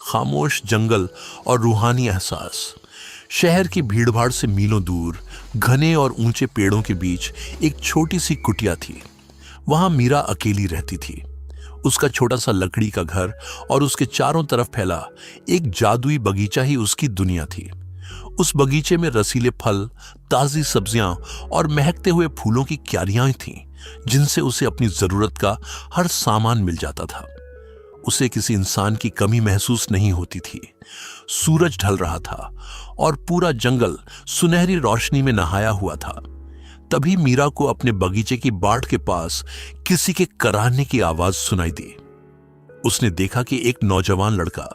खामोश जंगल और रूहानी एहसास। शहर की भीड़भाड़ से मीलों दूर घने और ऊंचे पेड़ों के बीच एक छोटी सी कुटिया थी। वहां मीरा अकेली रहती थी। उसका छोटा सा लकड़ी का घर और उसके चारों तरफ फैला एक जादुई बगीचा ही उसकी दुनिया थी। उस बगीचे में रसीले फल, ताजी सब्जियां और महकते हुए फूलों की क्यारियां थीं, जिनसे उसे अपनी जरूरत का हर सामान मिल जाता था। उसे किसी इंसान की कमी महसूस नहीं होती थी। सूरज ढल रहा था और पूरा जंगल सुनहरी रोशनी में नहाया हुआ था। तभी मीरा को अपने बगीचे की बाट के पास किसी के कराहने की आवाज सुनाई दी। उसने देखा कि एक नौजवान लड़का,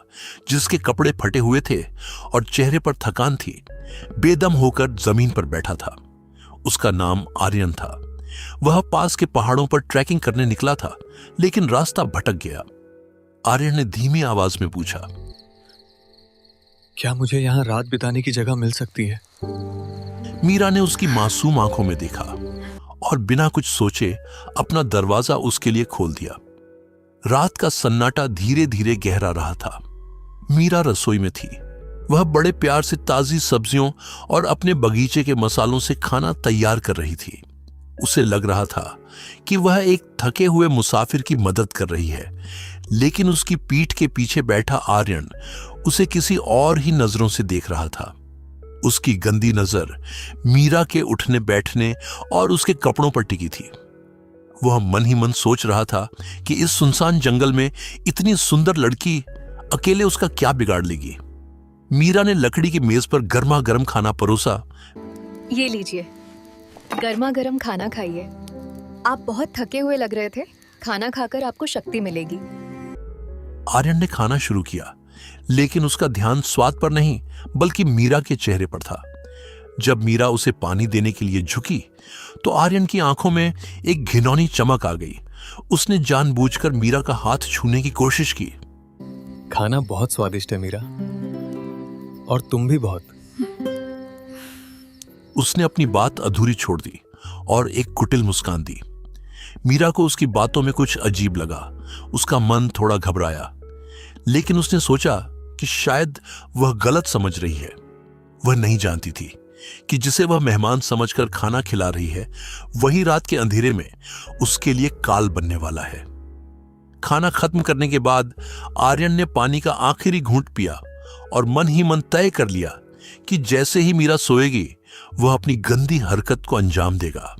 जिसके कपड़े फटे हुए थे और चेहरे पर थकान थी, बेदम होकर जमीन पर बैठा था। उसका नाम आर्यन था। वह पास के पहाड़ों पर ट्रैकिंग करने निकला था, लेकिन रास्ता भटक गया। आर्यन ने धीमी आवाज में पूछा, क्या मुझे यहाँ रात बिताने की जगह मिल सकती है? मीरा ने उसकी मासूम आंखों में देखा और बिना कुछ सोचे अपना दरवाजा उसके लिए खोल दिया। रात का सन्नाटा धीरे धीरे गहरा रहा था। मीरा रसोई में थी। वह बड़े प्यार से ताजी सब्जियों और अपने बगीचे के मसालों से खाना तैयार कर रही थी। उसे लग रहा था कि वह एक थके हुए मुसाफिर की मदद कर रही है, लेकिन उसकी पीठ के पीछे बैठा आर्यन उसे किसी और ही नजरों से देख रहा था। उसकी गंदी नजर मीरा के उठने बैठने और उसके कपड़ों पर टिकी थी। वह मन ही मन सोच रहा था कि इस सुनसान जंगल में इतनी सुंदर लड़की अकेले उसका क्या बिगाड़ लेगी। मीरा ने लकड़ी की मेज पर गर्मा गर्म खाना परोसा। ये लीजिए, गर्मा गर्म खाना खाइए। आप बहुत थके हुए लग रहे थे, खाना खाकर आपको शक्ति मिलेगी। आर्यन ने खाना शुरू किया, लेकिन उसका ध्यान स्वाद पर नहीं बल्कि मीरा के चेहरे पर था। जब मीरा उसे पानी देने के लिए झुकी तो आर्यन की आंखों में एक घिनौनी चमक आ गई। उसने जानबूझकर मीरा का हाथ छूने की कोशिश की। खाना बहुत स्वादिष्ट है मीरा, और तुम भी बहुत। उसने अपनी बात अधूरी छोड़ दी और एक कुटिल मुस्कान दी। मीरा को उसकी बातों में कुछ अजीब लगा। उसका मन थोड़ा घबराया, लेकिन उसने सोचा कि शायद वह गलत समझ रही है। वह नहीं जानती थी कि जिसे वह मेहमान समझकर खाना खिला रही है, वही रात के अंधेरे में उसके लिए काल बनने वाला है। खाना खत्म करने के बाद आर्यन ने पानी का आखिरी घूंट पिया और मन ही मन तय कर लिया कि जैसे ही मीरा सोएगी, वह अपनी गंदी हरकत को अंजाम देगा।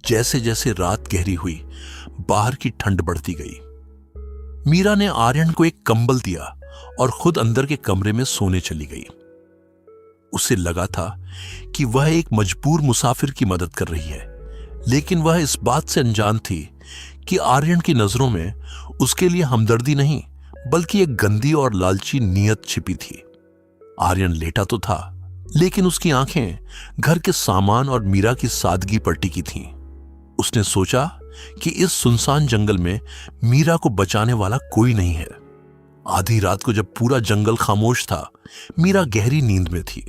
जैसे जैसे रात गहरी हुई, बाहर की ठंड बढ़ती गई। मीरा ने आर्यन को एक कंबल दिया और खुद अंदर के कमरे में सोने चली गई। उसे लगा था कि वह एक मजबूर मुसाफिर की मदद कर रही है, लेकिन वह इस बात से अनजान थी कि आर्यन की नजरों में उसके लिए हमदर्दी नहीं बल्कि एक गंदी और लालची नीयत छिपी थी। आर्यन लेटा तो था, लेकिन उसकी आंखें घर के सामान और मीरा की सादगी पर टिकी थीं। उसने सोचा कि इस सुनसान जंगल में मीरा को बचाने वाला कोई नहीं है। आधी रात को जब पूरा जंगल खामोश था, मीरा गहरी नींद में थी।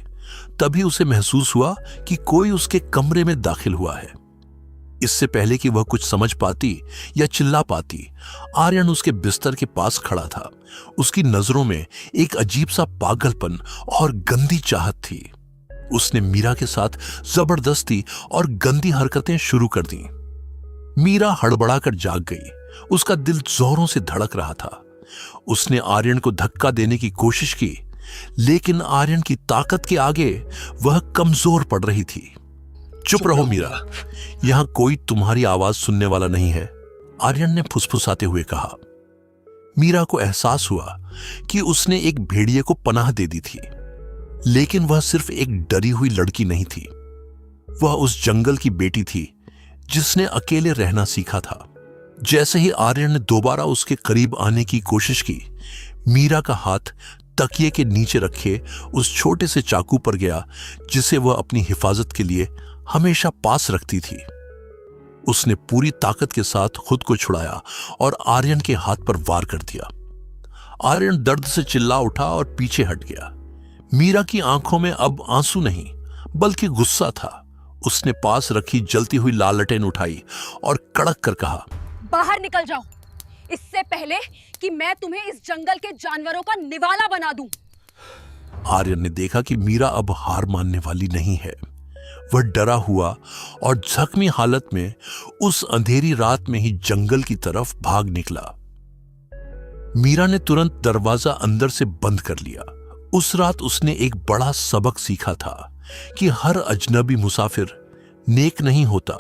तभी उसे महसूस हुआ कि कोई उसके कमरे में दाखिल हुआ है। इससे पहले कि वह कुछ समझ पाती या चिल्ला पाती, आर्यन उसके बिस्तर के पास खड़ा था। उसकी नजरों में एक अजीब सा पागलपन और गंदी चाहत थी। उसने मीरा के साथ जबरदस्ती और गंदी हरकतें शुरू कर दी। मीरा हड़बड़ाकर जाग गई। उसका दिल जोरों से धड़क रहा था। उसने आर्यन को धक्का देने की कोशिश की, लेकिन आर्यन की ताकत के आगे वह कमजोर पड़ रही थी। चुप रहो मीरा, यहां कोई तुम्हारी आवाज सुनने वाला नहीं है, आर्यन ने फुसफुसाते हुए कहा। मीरा को एहसास हुआ कि उसने एक भेड़िए को पनाह दे दी थी, लेकिन वह सिर्फ एक डरी हुई लड़की नहीं थी। वह उस जंगल की बेटी थी जिसने अकेले रहना सीखा था। जैसे ही आर्यन ने दोबारा उसके करीब आने की कोशिश की, मीरा का हाथ तकिए के नीचे रखे उस छोटे से चाकू पर गया जिसे वह अपनी हिफाजत के लिए हमेशा पास रखती थी। उसने पूरी ताकत के साथ खुद को छुड़ाया और आर्यन के हाथ पर वार कर दिया। आर्यन दर्द से चिल्ला उठा और पीछे हट गया। मीरा की आंखों में अब आंसू नहीं बल्कि गुस्सा था। उसने पास रखी जलती हुई लालटेन उठाई और कड़क कर कहा, बाहर निकल जाओ। इससे पहले कि मैं तुम्हें इस जंगल के जानवरों का निवाला बना दूं। आर्यन ने देखा कि मीरा अब हार मानने वाली नहीं है। वह डरा हुआ और जख्मी हालत में उस अंधेरी रात में ही जंगल की तरफ भाग निकला। मीरा ने तुरंत दरवाजा अंदर से बंद कर लिया। उस रात उसने एक बड़ा सबक सीखा था कि हर अजनबी मुसाफिर नेक नहीं होता।